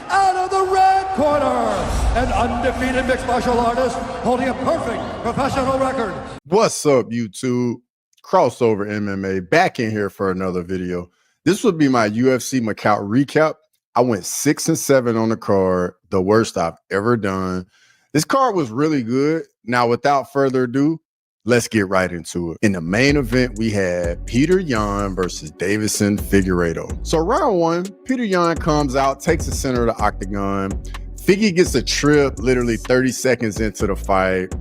out of the red corner, an undefeated mixed martial artist holding a perfect professional record. What's up, YouTube? Crossover MMA back in here for another video. This would be my UFC Macau recap. I went 6-7 on the card, the worst I've ever done. This card was really good. Now, without further ado, let's get right into it. In the main event, we had Petr Yan versus Deiveson Figueiredo. So round one, Petr Yan comes out, takes the center of the octagon. Figgy gets a trip literally 30 seconds into the fight.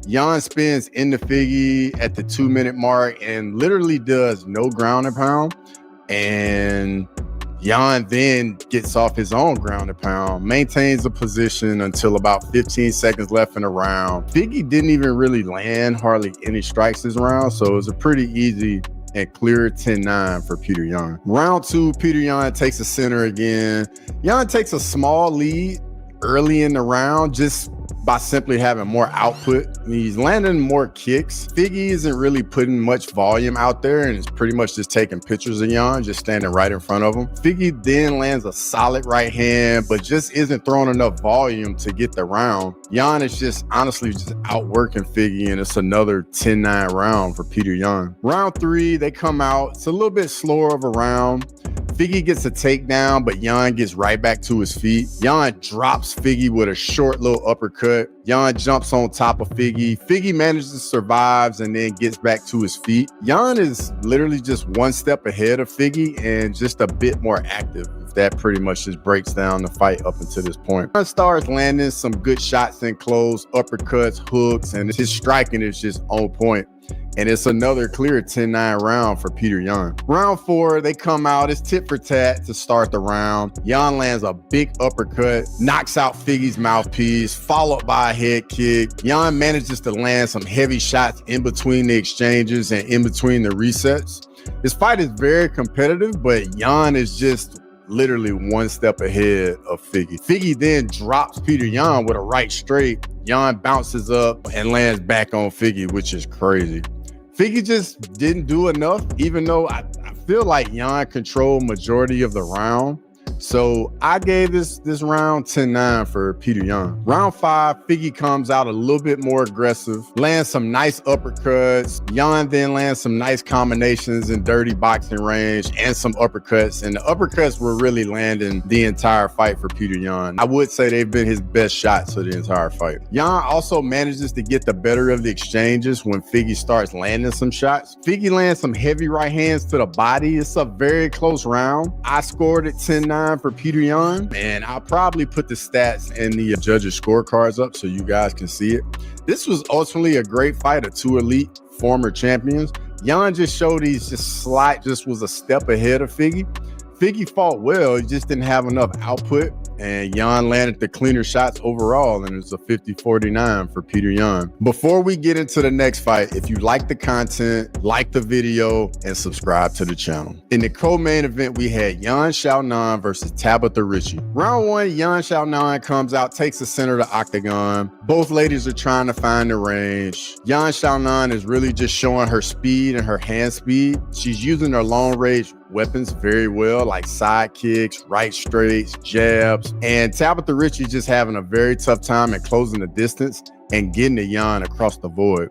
Yan spins into Figgy at the 2-minute mark and literally does no ground and pound. And Yan then gets off his own ground and pound, maintains the position until about 15 seconds left in the round. Figgy didn't even really land hardly any strikes this round, so it was a pretty easy and clear 10-9 for Petr Yan. Round two, Petr Yan takes the center again. Yan takes a small lead early in the round just by simply having more output. He's landing more kicks. Figgy isn't really putting much volume out there and is pretty much just taking pictures of Yan, just standing right in front of him. Figgy then lands a solid right hand, but just isn't throwing enough volume to get the round. Yan is just honestly just outworking Figgy, and it's another 10-9 round for Petr Yan. Round three, they come out. It's a little bit slower of a round. Figgy gets a takedown, but Yan gets right back to his feet. Yan drops Figgy with a short little uppercut. Yan jumps on top of Figgy. Figgy manages to survive and then gets back to his feet. Yan is literally just one step ahead of Figgy and just a bit more active. That pretty much just breaks down the fight up until this point. Yan starts landing some good shots in close, uppercuts, hooks, and his striking is just on point. And it's another clear 10-9 round for Petr Yan. Round four, they come out. It's tit for tat to start the round. Yan lands a big uppercut, knocks out Figgy's mouthpiece, followed by a head kick. Yan manages to land some heavy shots in between the exchanges and in between the resets. This fight is very competitive, but Yan is just literally one step ahead of Figgy. Figgy then drops Petr Yan with a right straight. Yan bounces up and lands back on Figgy, which is crazy. Figgy just didn't do enough, even though I feel like Yan controlled majority of the round. So I gave this round 10-9 for Petr Yan. Round five, Figgy comes out a little bit more aggressive, lands some nice uppercuts. Yan then lands some nice combinations in dirty boxing range and some uppercuts. And the uppercuts were really landing the entire fight for Petr Yan. I would say they've been his best shots of the entire fight. Yan also manages to get the better of the exchanges when Figgy starts landing some shots. Figgy lands some heavy right hands to the body. It's a very close round. I scored it 10-9 for Petr Yan, and I'll probably put the stats and the judges' scorecards up so you guys can see it. This was ultimately a great fight of two elite former champions. Yan just showed he's just was a step ahead of Figgy. Figgy fought well, he just didn't have enough output, and Yan landed the cleaner shots overall, and it's a 50-49 for Petr Yan. Before we get into the next fight, if you like the content, like the video, and subscribe to the channel. In the co-main event, we had Xiaonan versus Tabatha Ricci. Round one, Xiaonan comes out, takes the center of the octagon. Both ladies are trying to find the range. Xiaonan is really just showing her speed and her hand speed. She's using her long range weapons very well, like side kicks, right straights, jabs. And Tabatha Ricci just having a very tough time at closing the distance and getting to Yan across the void.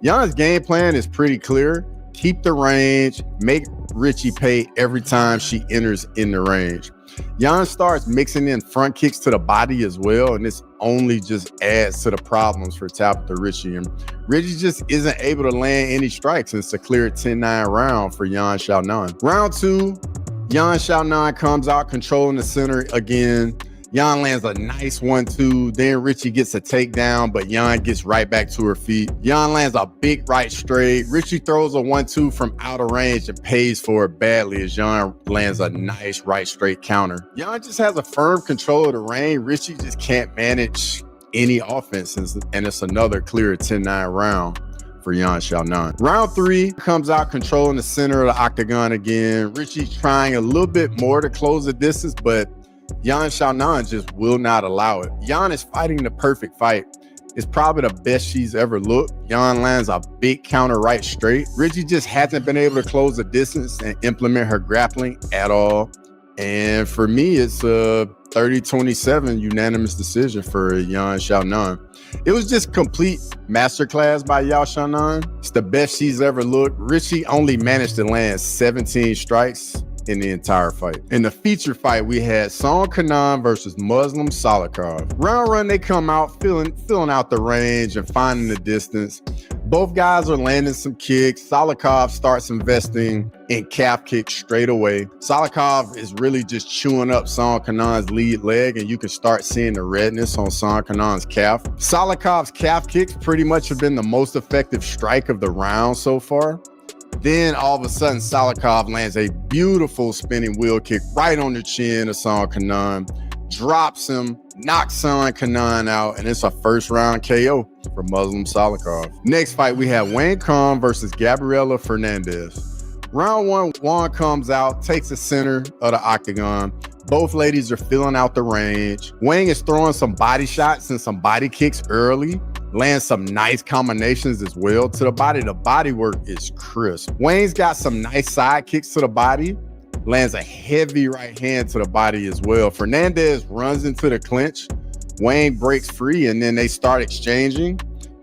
Yan's game plan is pretty clear. Keep the range, make Ricci pay every time she enters in the range. Yan starts mixing in front kicks to the body as well, and this only just adds to the problems for Tabatha Ricci. And Ricci just isn't able to land any strikes, and it's a clear 10-9 round for Xiaonan. Round two, Xiaonan comes out controlling the center again. Yan lands a nice 1-2. Then Ricci gets a takedown, but Yan gets right back to her feet. Yan lands a big right straight. Ricci throws a 1-2 from out of range and pays for it badly as Yan lands a nice right straight counter. Yan just has a firm control of the range. Ricci just can't manage any offense, and it's another clear 10-9 round for Xiaonan. Round three comes out controlling the center of the octagon again. Ricci's trying a little bit more to close the distance, but Xiaonan just will not allow it. Yan is fighting the perfect fight. It's probably the best she's ever looked. Yan lands a big counter right straight. Ricci just hasn't been able to close the distance and implement her grappling at all. And for me, it's a 30-27 unanimous decision for Yan Xiaonan. It was just complete masterclass by Yan Xiaonan. It's the best she's ever looked. Ricci only managed to land 17 strikes in the entire fight. In the feature fight, we had Kenan versus Muslim Salikhov. Round one, they come out filling out the range and finding the distance. Both guys are landing some kicks. Salikhov starts investing in calf kicks straight away. Salikhov is really just chewing up Kenan's lead leg, and you can start seeing the redness on Kenan's calf. Salikhov's calf kicks pretty much have been the most effective strike of the round so far. Then all of a sudden, Salikhov lands a beautiful spinning wheel kick right on the chin of Kenan, drops him, knocks Kenan out, and it's a first round KO for Muslim Salikhov. Next fight, we have Wang versus Gabriella Fernandes. Round one, Wang comes out, takes the center of the octagon. Both ladies are filling out the range. Wang is throwing some body shots and some body kicks early, lands some nice combinations as well to the body. The body work is crisp. Wang's got some nice side kicks to the body, lands a heavy right hand to the body as well. Fernandes runs into the clinch. Wang breaks free, and then they start exchanging.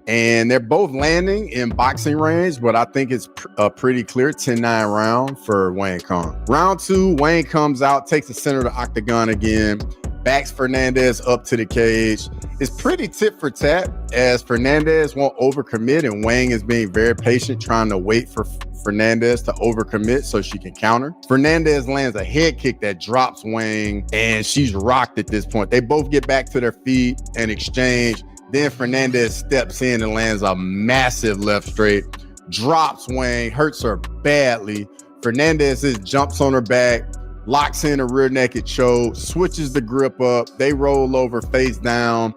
And they're both landing in boxing range, but I think it's a pretty clear 10-9 round for Wang. Round two, Wang comes out, takes the center of the octagon again, backs Fernandes up to the cage. It's pretty tit for tat, as Fernandes won't overcommit, and Wang is being very patient, trying to wait for Fernandes to overcommit so she can counter. Fernandes lands a head kick that drops Wang, and she's rocked at this point. They both get back to their feet and exchange. Then Fernandes steps in and lands a massive left straight, drops Wang, hurts her badly. Fernandes jumps on her back, locks in a rear naked choke, switches the grip up. They roll over face down,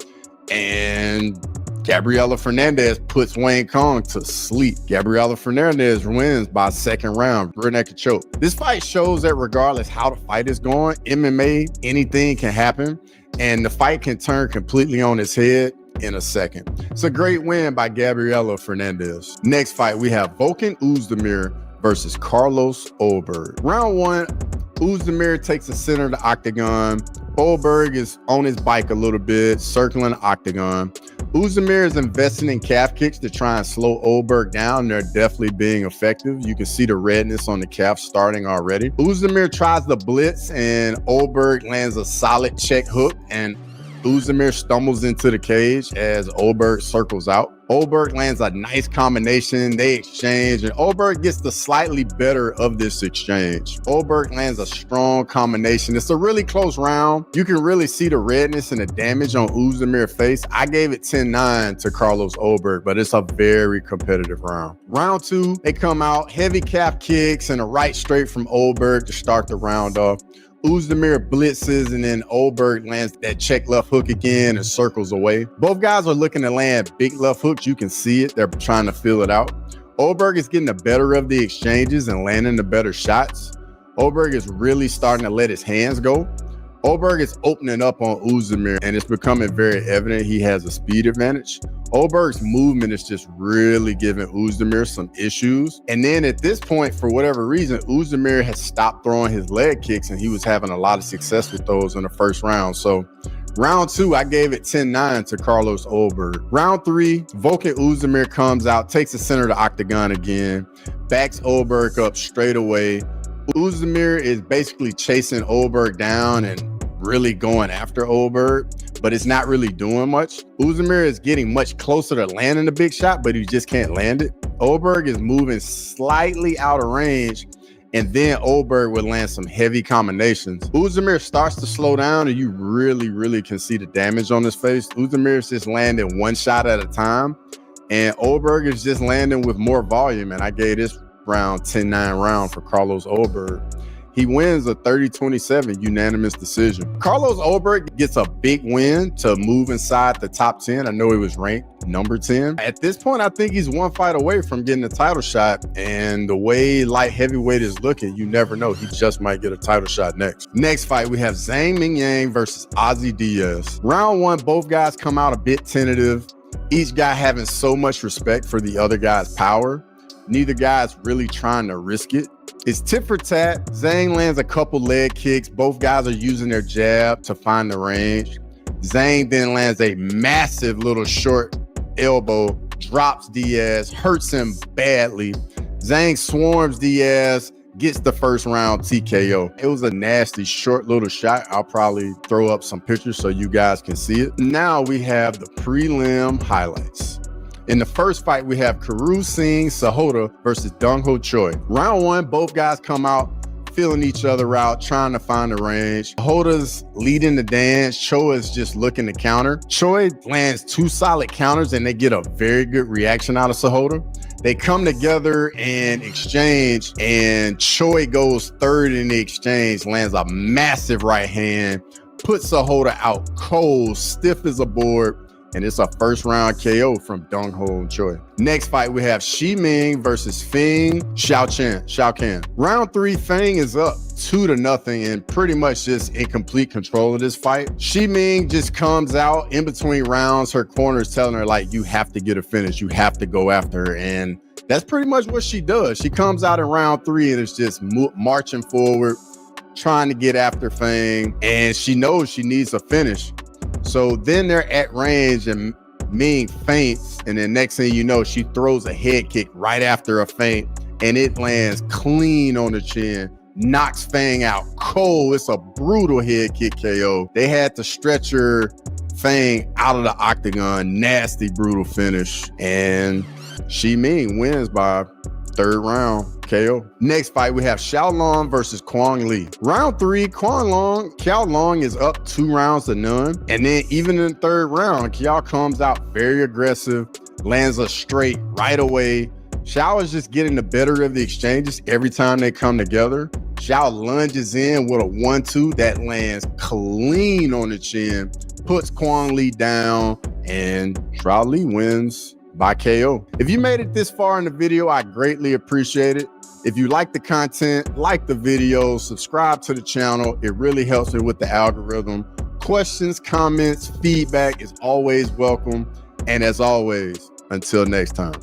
and Gabriella Fernandes puts Wang to sleep. Gabriella Fernandes wins by second round, rear naked choke. This fight shows that regardless how the fight is going, MMA, anything can happen, and the fight can turn completely on its head in a second. It's a great win by Gabriella Fernandes. Next fight, we have Volkan Oezdemir versus Carlos Ulberg. Round one, Oezdemir takes the center of the octagon. Ulberg is on his bike a little bit, circling the octagon. Oezdemir is investing in calf kicks to try and slow Ulberg down. They're definitely being effective. You can see the redness on the calf starting already. Oezdemir tries the blitz, and Ulberg lands a solid check hook, and Oezdemir stumbles into the cage as Ulberg circles out. Ulberg lands a nice combination. They exchange, and Ulberg gets the slightly better of this exchange. Ulberg lands a strong combination. It's a really close round. You can really see the redness and the damage on Oezdemir's face. I gave it 10-9 to Carlos Ulberg, but it's a very competitive round. Round two, they come out, heavy calf kicks and a right straight from Ulberg to start the round off. Oezdemir blitzes, and then Ulberg lands that check left hook again and circles away. Both guys are looking to land big left hooks. You can see it. They're trying to feel it out. Ulberg is getting the better of the exchanges and landing the better shots. Ulberg is really starting to let his hands go. Ulberg is opening up on Oezdemir, and it's becoming very evident he has a speed advantage. Ulberg's movement is just really giving Oezdemir some issues. And then at this point, for whatever reason, Oezdemir has stopped throwing his leg kicks, and he was having a lot of success with those in the first round. So round two, I gave it 10-9 to Carlos Ulberg. Round three, Volkan Oezdemir comes out, takes the center of the octagon again, backs Ulberg up straight away. Oezdemir is basically chasing Ulberg down and really going after Ulberg, but it's not really doing much. Oezdemir is getting much closer to landing the big shot, but he just can't land it. Ulberg is moving slightly out of range, and then Ulberg would land some heavy combinations. Oezdemir starts to slow down, and you really can see the damage on his face. Oezdemir is just landing one shot at a time, and Ulberg is just landing with more volume, and I gave this round 10-9 round for Carlos Ulberg. He wins a 30-27 unanimous decision. Carlos Ulberg gets a big win to move inside the top 10. I know he was ranked number 10. At this point, I think he's one fight away from getting a title shot, and the way light heavyweight is looking, you never know. He just might get a title shot next. Next fight, we have Zhang Mingyang versus Ozzy Diaz. Round one, both guys come out a bit tentative, each guy having so much respect for the other guy's power. Neither guy is really trying to risk it. It's tit for tat. Zhang lands a couple leg kicks. Both guys are using their jab to find the range. Zhang then lands a massive little short elbow, drops Diaz, hurts him badly. Zhang swarms Diaz, gets the first round TKO. It was a nasty short little shot. I'll probably throw up some pictures so you guys can see it. Now we have the prelim highlights. In the first fight, we have Karu Singh Sahota versus Dong Ho Choi. Round one, both guys come out feeling each other out, trying to find the range. Sahota's leading the dance. Choi is just looking to counter. Choi lands 2 solid counters and they get a very good reaction out of Sahota. They come together and exchange, and Choi goes third in the exchange, lands a massive right hand, puts Sahota out cold, stiff as a board, and it's a first round KO from Dong Ho and Choi. Next fight, we have Shi Ming versus Feng Xiaonan. Round 3, Feng is up 2-0 and pretty much just in complete control of this fight. Shi Ming just comes out in between rounds. Her corner is telling her, like, you have to get a finish. You have to go after her. And that's pretty much what she does. She comes out in round 3 and is just marching forward, trying to get after Feng. And she knows she needs a finish. So then they're at range and Ming feints, and then next thing you know, she throws a head kick right after a feint, and it lands clean on the chin, knocks Feng out cold. It's a brutal head kick KO. They had to stretcher Feng out of the octagon. Nasty, brutal finish. And Shi Ming wins by 3rd round KO. Next fight, we have Xiaonan versus Kwang Lee. Round 3, Xiaonan is up 2-0. And then even in the 3rd round, Xiao comes out very aggressive, lands a straight right away. Xiao is just getting the better of the exchanges every time they come together. Xiao lunges in with a 1-2 that lands clean on the chin, puts Kwang Lee down, and Xiao Lee wins by KO. If you made it this far in the video, I greatly appreciate it. If you like the content, like the video, subscribe to the channel. It really helps me with the algorithm. Questions, comments, feedback is always welcome. And as always, until next time.